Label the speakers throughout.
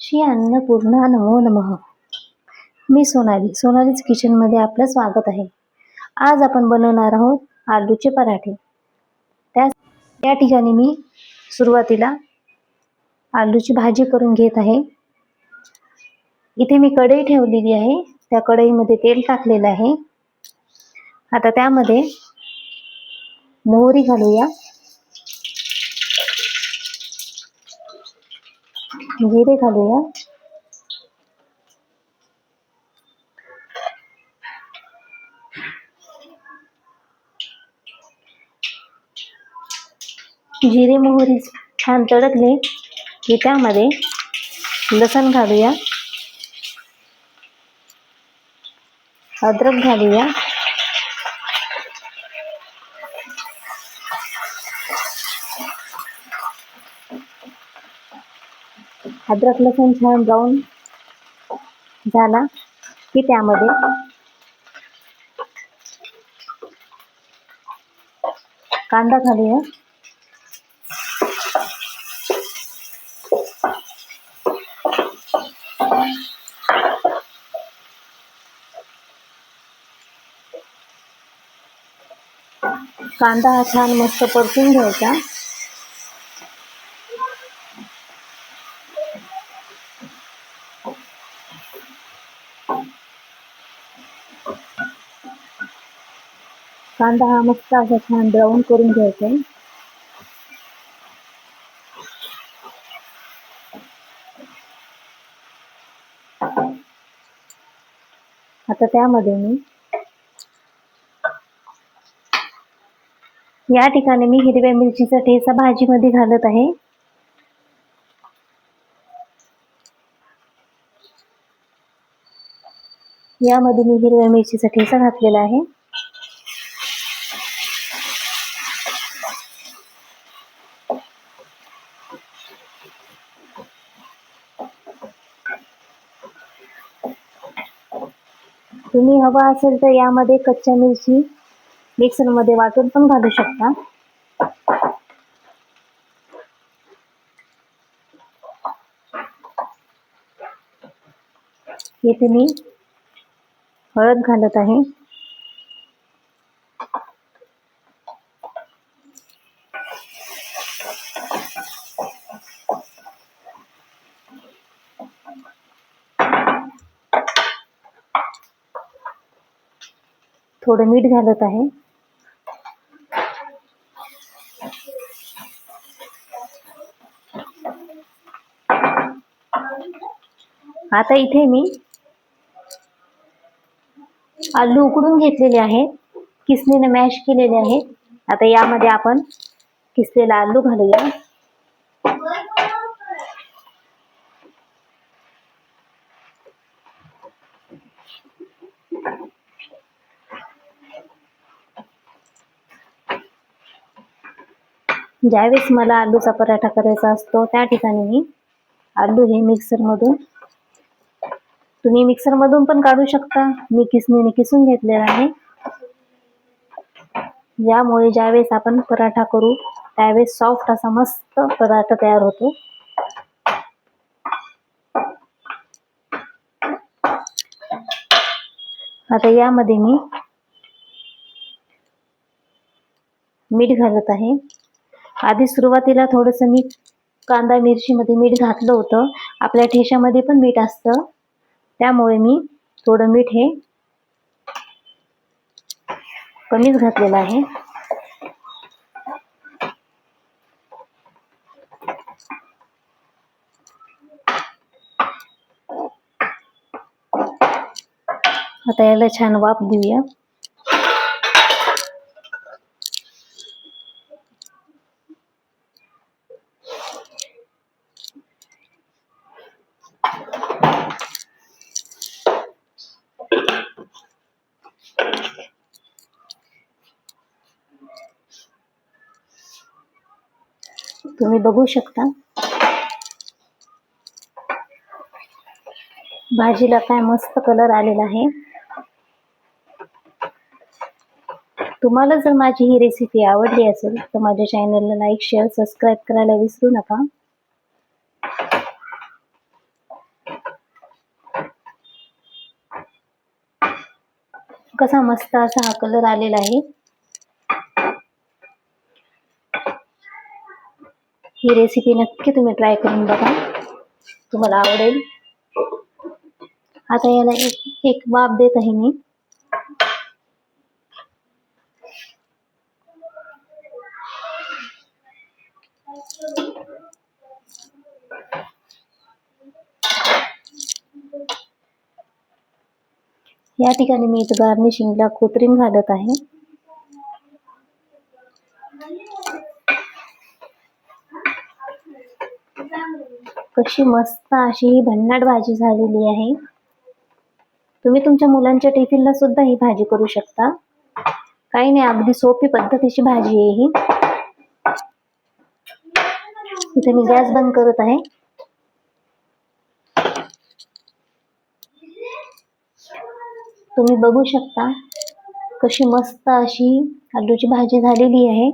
Speaker 1: श्री अन्नपूर्णा नमो नमः. मी सोनालीच किचनमध्ये आपलं स्वागत आहे. आज आपण बनवणार आहोत आलूचे पराठे. त्या ठिकाणी मी सुरुवातीला आलूची भाजी करून घेत आहे. इथे मी कढई ठेवलेली आहे. त्या कढईमध्ये तेल टाकलेलं आहे. आता त्यामध्ये मोहरी घालूया, जिरे घालूया, जिरे मोहरी छान तडकले की त्यामध्ये लसण घालूया, अद्रक घालूया, अद्रक लसूण छान ब्राऊन झाला की त्यामध्ये कांदा घालूया, कांदा हा छान मस्त परतून घ्यायचा. कांदा हा मस्त असा छान ब्राऊन करून घ्यायचा. आता त्यामध्ये मी या ठिकाणी हिरव्या मिरचीचा ठेचा भाजीमध्ये घालत आहे. यामध्ये मी हिरव्या मिरचीचा ठेचा घातलेला आहे. तुम्ही हवा असेल तर यामध्ये कच्च्या मिरची मिक्सरमध्ये वाटून पण घालू शकता. येथे मी हळद घालत आहे. थोडं मीठ घालत आहे. आता इथे मी आलू उकडून घेतलेले आहेत, किसणीने मॅश केलेले आहेत. आता यामध्ये आपण किसलेला आलू घालूया. ज्यावेळेस मला आलूचा पराठा करायचा असतो त्या ठिकाणी मी आलू हे तुम्ही मिक्सर मधून पण काढू शकता. मी किसणीने किसून घेतलेला आहे. यामुळे ज्यावेळेस आपण पराठा करू त्यावेळेस सॉफ्ट असा मस्त पराठा तयार होतो. आता यामध्ये मी मीठ घालत आहे. आधी सुरुवातीला थोडंसं मी कांदा मिरची मध्ये मीठ घातलं होतं. आपल्या ठेच्यामध्ये पण मीठ असतं, त्यामुळे मी थोडं मीठ हे कमीच घातलेलं आहे. आता याला छान वाफ देऊया. तुम्ही बघू शकता भाजीला काय मस्त कलर आलेला आहे. तुम्हाला जर माझी ही रेसिपी आवडली असेल तर माझ्या चॅनलला लाईक शेअर सबस्क्राईब करायला विसरू नका. कसा मस्त असा हा कलर आलेला आहे। ही रेसिपी नक्की तुम्ही ट्राय करून बघा, तुम्हाला आवडेल। आता याला एक वाफ देत आहे मी। या ठिकाणी मी इथं गार्निशिंगला कोथिंबीर घालत आहे। कशी मस्त अशी ही भन्नाट भाजी झालेली आहे। तुम्ही तुमच्या मुलांच्या टिफिनला सुद्धा ही भाजी करू शकता। काही नाही, अगदी सोपी पद्धतीची भाजी आहे ही। इथे मी गॅस बंद करत आहे। तुम्ही बघू शकता कशी मस्त अशी आलूची भाजी झालेली आहे।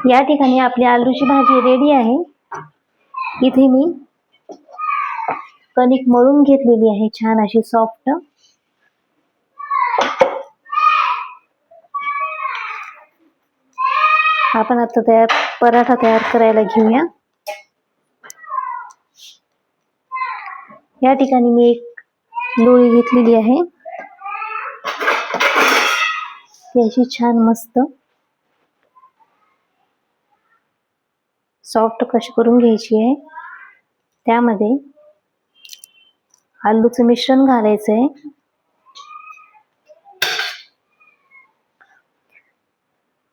Speaker 1: या ठिकाणी आपली आलूची भाजी रेडी आहे। इथे मी कणिक मळून घेतलेली आहे, छान अशी सॉफ्ट। आपण आता पराठा तयार करायला घेऊया। या ठिकाणी मी एक लोळी घेतलेली आहे, ती अशी छान मस्त सॉफ्ट कशी करून घ्यायची आहे। त्यामध्ये आलूचं मिश्रण घालायचंय।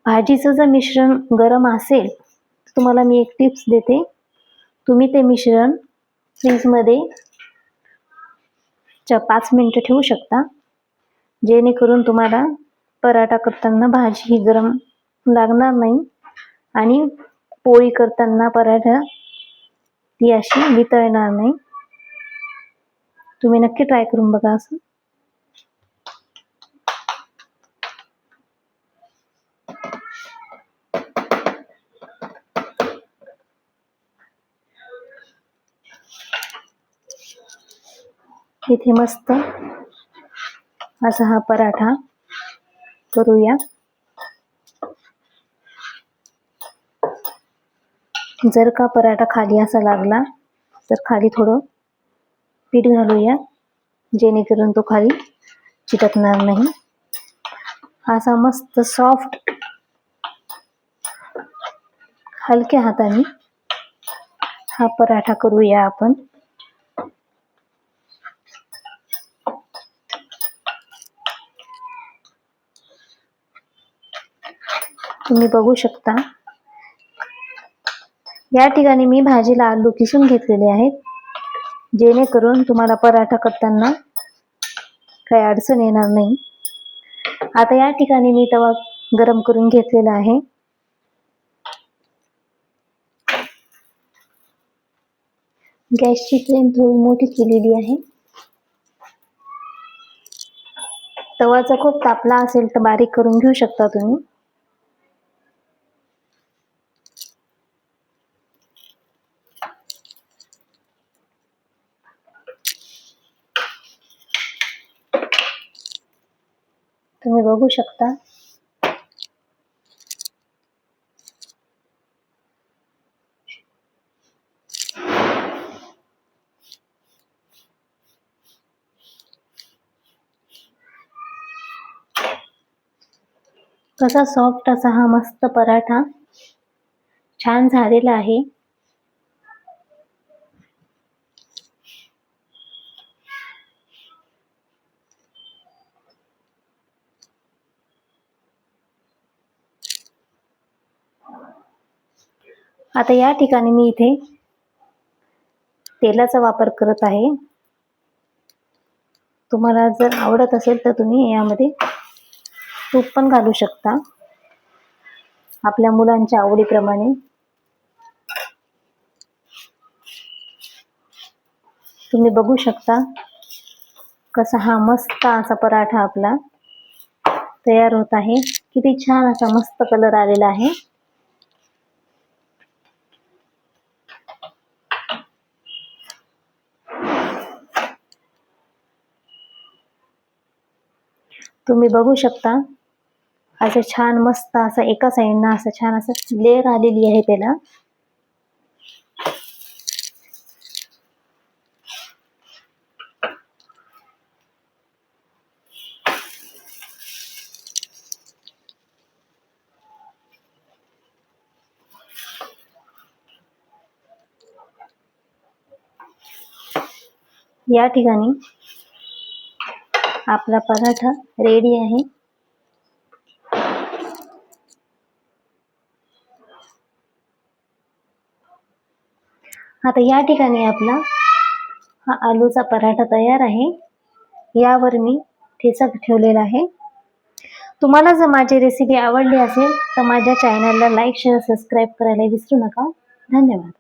Speaker 1: भाजीचं जर मिश्रण गरम असेल तर तुम्हाला मी एक टिप्स देते, तुम्ही ते मिश्रण फ्रीजमध्ये 5 मिनिटं ठेवू शकता, जेणेकरून तुम्हाला पराठा करताना भाजी ही गरम लागणार नाही आणि पोळी करताना पराठा ती अशी वितळणार नाही। तुम्ही नक्की ट्राय करून बघा असं। इथे मस्त असा हा पराठा करूया। जर का पराठा खाली असा लागला तर खाली थोडं पीठ घालूया, जेणेकरून तो खाली चिटकणार नाही। असा मस्त सॉफ्ट हलक्या हाताने हा पराठा करूया आपण। तुम्ही बघू शकता या ठिकाणी मी भाजीला आलू किसून घेतलेले आहेत, जेणेकरून तुम्हाला पराठा करताना काही अडचण येणार नाही। आता या ठिकाणी मी तवा गरम करून घेतलेला आहे। गॅसची फ्लेम थोडी मोठी केलेली आहे। तवाचा खूप तापला असेल तर बारीक करून घेऊ शकता तुम्ही। तुम्ही बघू शकता कसा सॉफ्ट असा हा मस्त पराठा छान झालेला आहे। आता या ठिकाणी मी इथे तेलाचा वापर करत आहे। तुम्हाला जर आवडत असेल तर तुम्ही यामध्ये तूप पण घालू शकता, आपल्या मुलांच्या आवडीप्रमाणे। तुम्ही बघू शकता कसा हा मस्त असा पराठा आपला तयार होत आहे। किती छान असा मस्त कलर आलेला आहे। तुम्ही बघू शकता असं छान मस्त असं एका साईडनं असं छान असं लेअर आलेली आहे त्याला. या ठिकाणी आपला पराठा रेडी आहे. आता या ठिकाणी आपला हा आलूचा पराठा तयार आहे. यावर मी ठेचा ठेवलेला आहे. तुम्हाला जर माझी रेसिपी आवडली असेल तर माझ्या चॅनलला लाईक शेअर सबस्क्राईब करायला विसरू नका. धन्यवाद.